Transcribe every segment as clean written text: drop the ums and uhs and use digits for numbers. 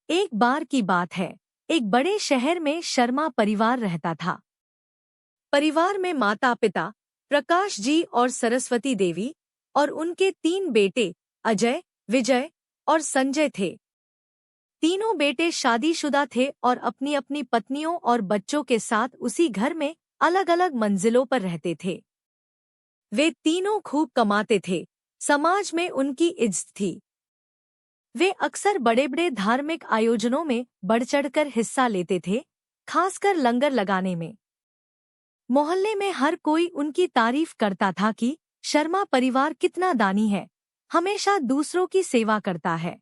एक बार की बात है, एक बड़े शहर में शर्मा परिवार रहता था। परिवार में माता पिता, प्रकाश जी और सरस्वती देवी और उनके 3 बेटे अजय, विजय और संजय थे। तीनों बेटे शादीशुदा थे और अपनी अपनी पत्नियों और बच्चों के साथ उसी घर में अलग अलग मंजिलों पर रहते थे। वे तीनों खूब कमाते थे, समाज में उनकी इज्जत थी। वे अक्सर बड़े बड़े धार्मिक आयोजनों में बढ़ चढ़कर हिस्सा लेते थे, खासकर लंगर लगाने में। मोहल्ले में हर कोई उनकी तारीफ करता था कि शर्मा परिवार कितना दानी है, हमेशा दूसरों की सेवा करता है।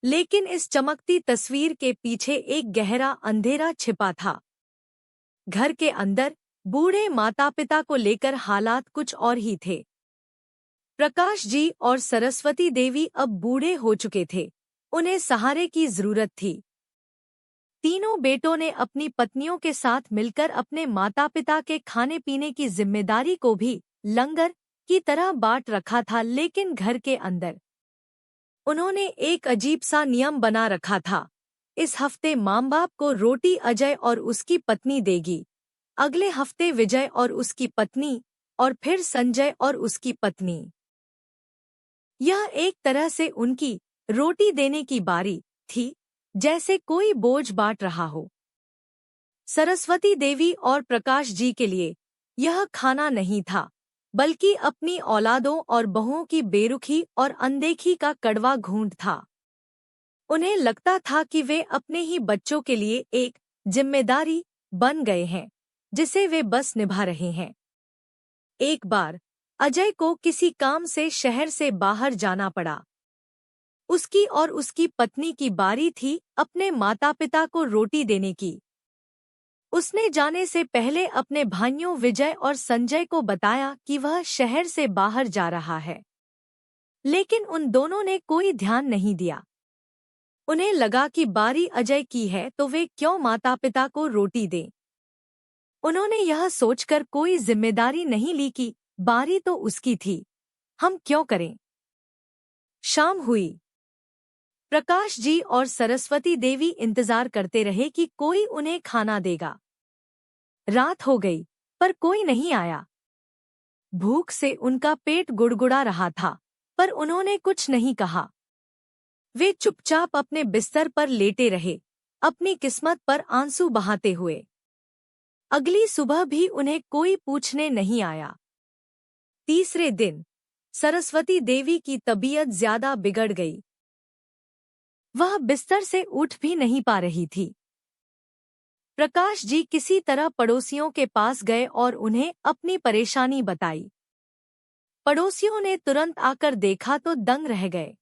लेकिन इस चमकती तस्वीर के पीछे एक गहरा अंधेरा छिपा था। घर के अंदर बूढ़े माता पिता को लेकर हालात कुछ और ही थे। प्रकाश जी और सरस्वती देवी अब बूढ़े हो चुके थे, उन्हें सहारे की जरूरत थी। तीनों बेटों ने अपनी पत्नियों के साथ मिलकर अपने माता पिता के खाने पीने की जिम्मेदारी को भी लंगर की तरह बांट रखा था। लेकिन घर के अंदर उन्होंने एक अजीब सा नियम बना रखा था। इस हफ्ते माँ बाप को रोटी अजय और उसकी पत्नी देगी, अगले हफ्ते विजय और उसकी पत्नी, और फिर संजय और उसकी पत्नी। यह एक तरह से उनकी रोटी देने की बारी थी, जैसे कोई बोझ बांट रहा हो। सरस्वती देवी और प्रकाश जी के लिए यह खाना नहीं था, बल्कि अपनी औलादों और बहुओं की बेरुखी और अनदेखी का कड़वा घूंट था। उन्हें लगता था कि वे अपने ही बच्चों के लिए एक जिम्मेदारी बन गए हैं, जिसे वे बस निभा रहे हैं। एक बार अजय को किसी काम से शहर से बाहर जाना पड़ा। उसकी और उसकी पत्नी की बारी थी अपने माता पिता को रोटी देने की। उसने जाने से पहले अपने भाइयों विजय और संजय को बताया कि वह शहर से बाहर जा रहा है, लेकिन उन दोनों ने कोई ध्यान नहीं दिया। उन्हें लगा कि बारी अजय की है तो वे क्यों माता पिता को रोटी दें। उन्होंने यह सोचकर कोई जिम्मेदारी नहीं ली कि बारी तो उसकी थी, हम क्यों करें। शाम हुई। प्रकाश जी और सरस्वती देवी इंतजार करते रहे कि कोई उन्हें खाना देगा। रात हो गई, पर कोई नहीं आया। भूख से उनका पेट गुड़गुड़ा रहा था, पर उन्होंने कुछ नहीं कहा। वे चुपचाप अपने बिस्तर पर लेटे रहे, अपनी किस्मत पर आंसू बहाते हुए। अगली सुबह भी उन्हें कोई पूछने नहीं आया। तीसरे दिन सरस्वती देवी की तबीयत ज्यादा बिगड़ गई। वह बिस्तर से उठ भी नहीं पा रही थी। प्रकाश जी किसी तरह पड़ोसियों के पास गए और उन्हें अपनी परेशानी बताई। पड़ोसियों ने तुरंत आकर देखा तो दंग रह गए।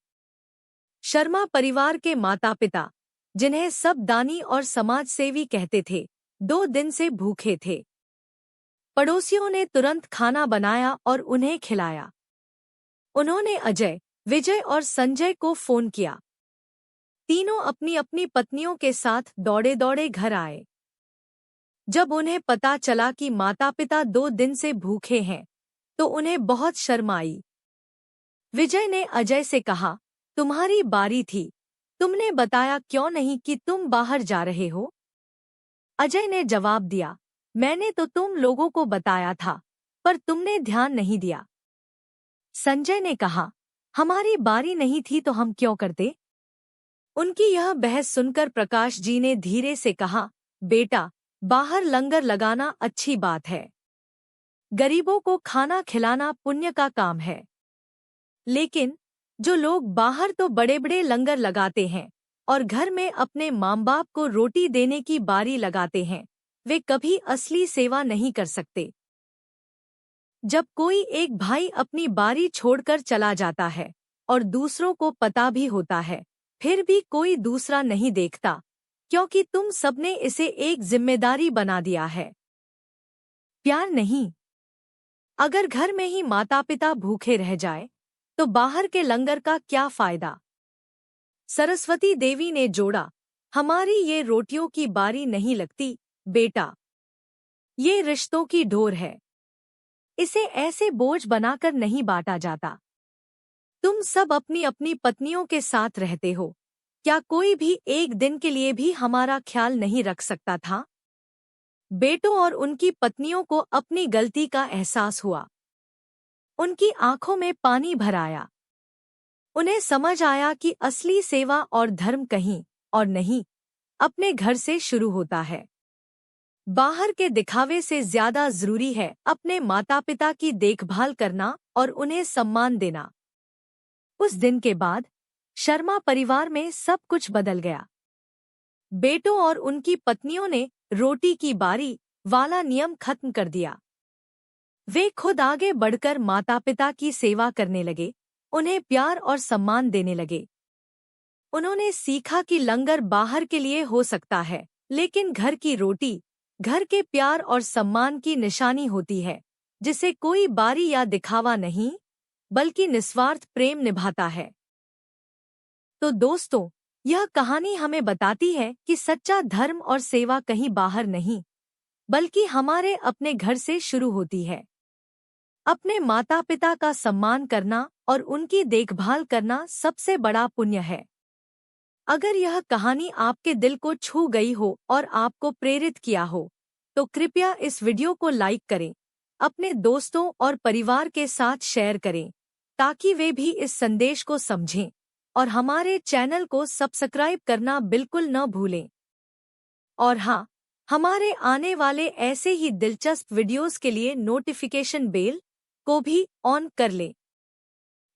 शर्मा परिवार के माता पिता, जिन्हें सब दानी और समाजसेवी कहते थे, 2 दिन से भूखे थे। पड़ोसियों ने तुरंत खाना बनाया और उन्हें खिलाया। उन्होंने अजय, विजय और संजय को फोन किया। तीनों अपनी अपनी पत्नियों के साथ दौड़े दौड़े घर आए। जब उन्हें पता चला कि माता पिता 2 दिन से भूखे हैं, तो उन्हें बहुत शर्म आई। विजय ने अजय से कहा, तुम्हारी बारी थी, तुमने बताया क्यों नहीं कि तुम बाहर जा रहे हो। अजय ने जवाब दिया, मैंने तो तुम लोगों को बताया था, पर तुमने ध्यान नहीं दिया। संजय ने कहा, हमारी बारी नहीं थी तो हम क्यों करते। उनकी यह बहस सुनकर प्रकाश जी ने धीरे से कहा, बेटा, बाहर लंगर लगाना अच्छी बात है। गरीबों को खाना खिलाना पुण्य का काम है। लेकिन जो लोग बाहर तो बड़े बड़े लंगर लगाते हैं और घर में अपने माँ बाप को रोटी देने की बारी लगाते हैं, वे कभी असली सेवा नहीं कर सकते। जब कोई एक भाई अपनी बारी छोड़कर चला जाता है और दूसरों को पता भी होता है, फिर भी कोई दूसरा नहीं देखता, क्योंकि तुम सबने इसे एक जिम्मेदारी बना दिया है, प्यार नहीं। अगर घर में ही माता पिता भूखे रह जाए, तो बाहर के लंगर का क्या फायदा। सरस्वती देवी ने जोड़ा, हमारी ये रोटियों की बारी नहीं लगती, बेटा। ये रिश्तों की डोर है, इसे ऐसे बोझ बनाकर नहीं बांटा जाता। तुम सब अपनी अपनी पत्नियों के साथ रहते हो, क्या कोई भी एक दिन के लिए भी हमारा ख्याल नहीं रख सकता था? बेटों और उनकी पत्नियों को अपनी गलती का एहसास हुआ। उनकी आंखों में पानी भर आया। उन्हें समझ आया कि असली सेवा और धर्म कहीं और नहीं, अपने घर से शुरू होता है। बाहर के दिखावे से ज्यादा जरूरी है अपने माता पिता की देखभाल करना और उन्हें सम्मान देना। उस दिन के बाद शर्मा परिवार में सब कुछ बदल गया। बेटों और उनकी पत्नियों ने रोटी की बारी वाला नियम खत्म कर दिया। वे खुद आगे बढ़कर माता पिता की सेवा करने लगे, उन्हें प्यार और सम्मान देने लगे। उन्होंने सीखा कि लंगर बाहर के लिए हो सकता है, लेकिन घर की रोटी घर के प्यार और सम्मान की निशानी होती है, जिसे कोई बारी या दिखावा नहीं, बल्कि निस्वार्थ प्रेम निभाता है। तो दोस्तों, यह कहानी हमें बताती है कि सच्चा धर्म और सेवा कहीं बाहर नहीं, बल्कि हमारे अपने घर से शुरू होती है। अपने माता पिता का सम्मान करना और उनकी देखभाल करना सबसे बड़ा पुण्य है। अगर यह कहानी आपके दिल को छू गई हो और आपको प्रेरित किया हो, तो कृपया इस वीडियो को लाइक करें, अपने दोस्तों और परिवार के साथ शेयर करें, ताकि वे भी इस संदेश को समझें, और हमारे चैनल को सब्सक्राइब करना बिल्कुल न भूलें। और हाँ, हमारे आने वाले ऐसे ही दिलचस्प वीडियोस के लिए नोटिफिकेशन बेल को भी ऑन कर लें।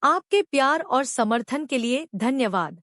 आपके प्यार और समर्थन के लिए धन्यवाद।